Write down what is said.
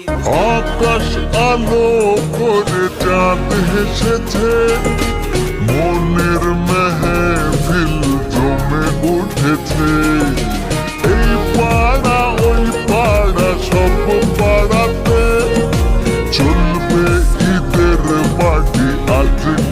আকাশ আলো করে চাঁদ হেসেছে, মনের মেহফিল জমে উঠেছে। এই পাড়া ওই পাড়া সব পাড়াতে চলবে ঈদের পার্টি আজকে।